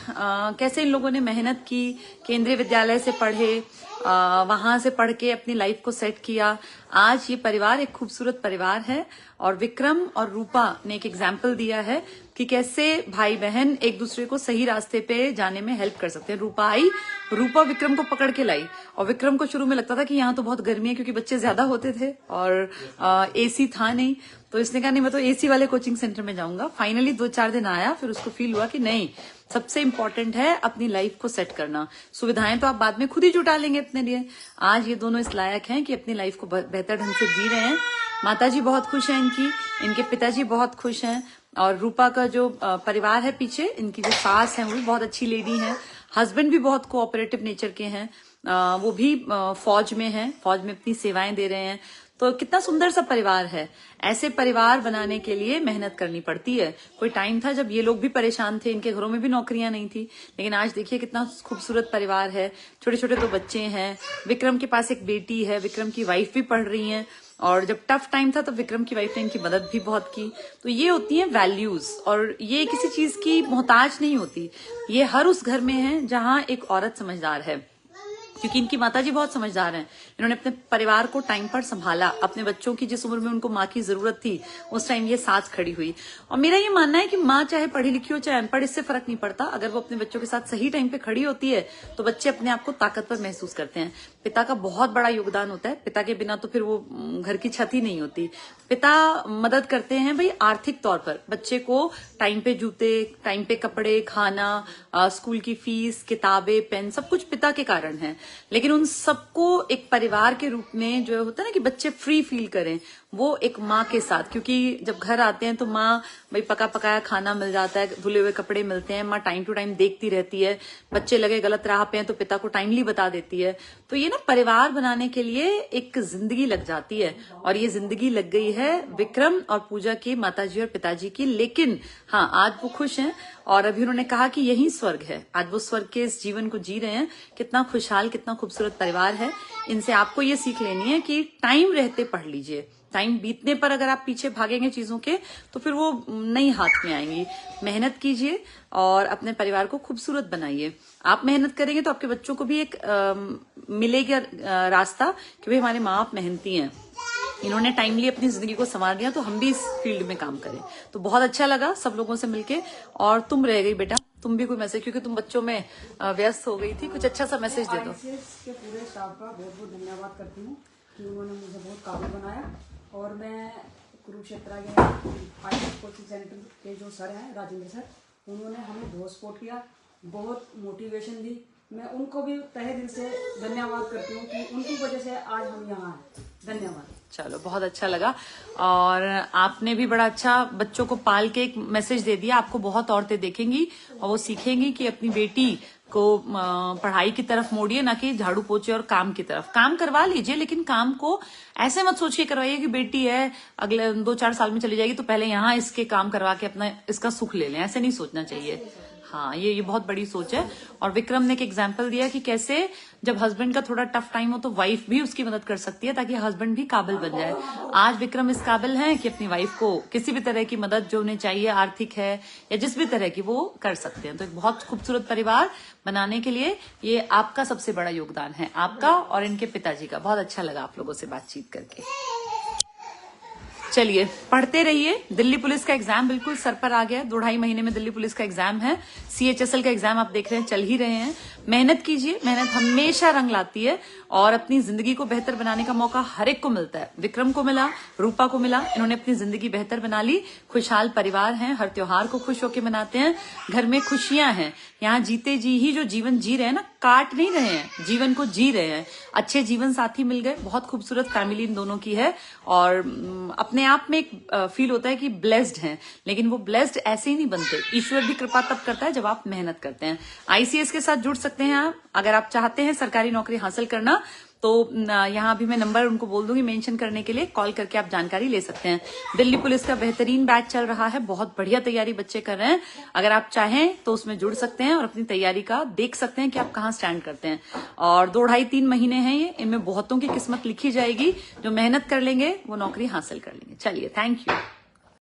कैसे इन लोगों ने मेहनत की, केंद्रीय विद्यालय से पढ़े, वहां से पढ़ के अपनी लाइफ को सेट किया। आज ये परिवार एक खूबसूरत परिवार है और विक्रम और रूपा ने एक एग्जाम्पल दिया है कि कैसे भाई बहन एक दूसरे को सही रास्ते पे जाने में हेल्प कर सकते हैं। रूपा विक्रम को पकड़ के लाई और विक्रम को शुरू में लगता था कि यहाँ तो बहुत गर्मी है क्योंकि बच्चे ज्यादा होते थे और एसी था नहीं, तो इसने कहा नहीं मैं तो एसी वाले कोचिंग सेंटर में जाऊंगा। फाइनली 2-4 दिन आया, फिर उसको फील हुआ कि नहीं, सबसे इंपॉर्टेंट है अपनी लाइफ को सेट करना। सुविधाएं तो आप बाद में खुद ही जुटा लेंगे अपने लिए। आज ये दोनों इस लायक हैं कि अपनी लाइफ को बेहतर ढंग से जी रहे हैं। माताजी बहुत खुश हैं इनके पिताजी बहुत खुश हैं और रूपा का जो परिवार है पीछे, इनकी जो सास है वो भी बहुत अच्छी लेडी है। हस्बैंड भी बहुत कोऑपरेटिव नेचर के हैं, वो भी फौज में हैं, फौज में अपनी सेवाएं दे रहे हैं। तो कितना सुंदर सा परिवार है। ऐसे परिवार बनाने के लिए मेहनत करनी पड़ती है। कोई टाइम था जब ये लोग भी परेशान थे, इनके घरों में भी नौकरियां नहीं थी, लेकिन आज देखिए कितना खूबसूरत परिवार है। छोटे छोटे 2 बच्चे हैं, विक्रम के पास एक बेटी है, विक्रम की वाइफ भी पढ़ रही है और जब टफ टाइम था तो विक्रम की वाइफ ने इनकी मदद भी बहुत की। तो ये होती हैं वैल्यूज, और ये किसी चीज की मोहताज नहीं होती। ये हर उस घर में है जहां एक औरत समझदार है, क्योंकि इनकी माताजी बहुत समझदार हैं। इन्होंने अपने परिवार को टाइम पर संभाला। अपने बच्चों की जिस उम्र में उनको माँ की जरूरत थी उस टाइम ये साथ खड़ी हुई। और मेरा ये मानना है कि माँ चाहे पढ़ी लिखी हो चाहे अनपढ़, इससे फर्क नहीं पड़ता। अगर वो अपने बच्चों के साथ सही टाइम पे खड़ी होती है तो बच्चे अपने आप को ताकतवर महसूस करते हैं। पिता का बहुत बड़ा योगदान होता है। पिता के बिना तो फिर वो घर की छत ही नहीं होती। पिता मदद करते हैं भाई आर्थिक तौर पर, बच्चे को टाइम पे जूते, टाइम पे कपड़े, खाना, स्कूल की फीस, किताबें, पेन, सब कुछ पिता के कारण है। लेकिन उन सबको एक परिवार के रूप में जो होता है ना कि बच्चे फ्री फील करें, वो एक माँ के साथ, क्योंकि जब घर आते हैं तो माँ भाई पका पकाया खाना मिल जाता है, धुले हुए कपड़े मिलते हैं, माँ टाइम टू टाइम देखती रहती है। बच्चे लगे गलत राह पे हैं तो पिता को टाइमली बता देती है। तो ये ना परिवार बनाने के लिए एक जिंदगी लग जाती है, और ये जिंदगी लग गई है विक्रम और पूजा की, माताजी और पिताजी की। लेकिन हाँ, आज वो खुश हैं और अभी उन्होंने कहा कि यही स्वर्ग है। आज वो स्वर्ग के इस जीवन को जी रहे हैं। कितना खुशहाल, कितना खूबसूरत परिवार है। इनसे आपको ये सीख लेनी है कि टाइम रहते पढ़ लीजिए। टाइम बीतने पर अगर आप पीछे भागेंगे चीजों के तो फिर वो नहीं हाथ में आएंगी। मेहनत कीजिए और अपने परिवार को खूबसूरत बनाइए। आप मेहनत करेंगे तो आपके बच्चों को भी एक मिलेगा रास्ता कि भाई हमारे माँ बाप मेहनती हैं, इन्होंने टाइमली अपनी जिंदगी को संवार दिया, तो हम भी इस फील्ड में काम करें। तो बहुत अच्छा लगा सब लोगों से मिलके। और तुम रह गई बेटा, तुम भी कोई मैसेज, क्योंकि तुम बच्चों में व्यस्त हो गई थी, कुछ अच्छा सा मैसेज दे दो। के पूरे स्टाफ का बहुत बहुत धन्यवाद करती हूँ कि उन्होंने मुझे बहुत काबिल बनाया। और मैं कुरुक्षेत्र के IAS कोचिंग सेंटर के जो सर हैं, राजेंद्र सर, उन्होंने हमें बहुत सपोर्ट किया, बहुत मोटिवेशन दी। मैं उनको भी तहे दिल से धन्यवाद करती हूँ कि उनकी वजह से आज हम यहाँ हैं। धन्यवाद। चलो, बहुत अच्छा लगा। और आपने भी बड़ा अच्छा बच्चों को पाल के एक मैसेज दे दिया। आपको बहुत औरतें देखेंगी और वो सीखेंगी कि अपनी बेटी को पढ़ाई की तरफ मोड़िए, ना कि झाड़ू पोछे और काम की तरफ। काम करवा लीजिए, लेकिन काम को ऐसे मत सोचिए करवाइए कि बेटी है अगले 2-4 साल में चली जाएगी तो पहले यहाँ इसके काम करवा के अपना इसका सुख ले लें। ऐसे नहीं सोचना चाहिए। हाँ, ये बहुत बड़ी सोच है। और विक्रम ने एक एग्जाम्पल दिया कि कैसे जब हस्बैंड का थोड़ा टफ टाइम हो तो वाइफ भी उसकी मदद कर सकती है, ताकि हस्बैंड भी काबिल बन जाए। आज विक्रम इस काबिल हैं कि अपनी वाइफ को किसी भी तरह की मदद जो उन्हें चाहिए, आर्थिक है या जिस भी तरह की, वो कर सकते हैं। तो एक बहुत खूबसूरत परिवार बनाने के लिए ये आपका सबसे बड़ा योगदान है, आपका और इनके पिताजी का। बहुत अच्छा लगा आप लोगों से बातचीत करके। चलिए, पढ़ते रहिए। दिल्ली पुलिस का एग्जाम बिल्कुल सर पर आ गया। 2-2.5 महीने में दिल्ली पुलिस का एग्जाम है। CHSL का एग्जाम आप देख रहे हैं, चल ही रहे हैं। मेहनत कीजिए, मेहनत हमेशा रंग लाती है और अपनी जिंदगी को बेहतर बनाने का मौका हर एक को मिलता है। विक्रम को मिला, रूपा को मिला, इन्होंने अपनी जिंदगी बेहतर बना ली। खुशहाल परिवार हैं, हर त्योहार को खुश होकर मनाते हैं, घर में खुशियां हैं। यहाँ जीते जी ही जो जीवन जी रहे हैं ना, काट नहीं रहे हैं, जीवन को जी रहे हैं। अच्छे जीवन साथी मिल गए, बहुत खूबसूरत फैमिली इन दोनों की है और अपने आप में एक फील होता है कि ब्लेस्ड हैं। लेकिन वो ब्लेस्ड ऐसे ही नहीं बनते, ईश्वर भी कृपा तब करता है जब आप मेहनत करते हैं। ICS के साथ जुड़ सकते हैं आप, अगर आप चाहते हैं सरकारी नौकरी हासिल करना तो यहाँ भी मैं नंबर उनको बोल दूंगी मेंशन करने के लिए, कॉल करके आप जानकारी ले सकते हैं। दिल्ली पुलिस का बेहतरीन बैच चल रहा है, बहुत बढ़िया तैयारी बच्चे कर रहे हैं। अगर आप चाहें तो उसमें जुड़ सकते हैं और अपनी तैयारी का देख सकते हैं कि आप कहाँ स्टैंड करते हैं। और 2-2.5-3 महीने हैं ये, इनमें बहुतों की किस्मत लिखी जाएगी। जो मेहनत कर लेंगे वो नौकरी हासिल कर लेंगे। चलिए, थैंक यू।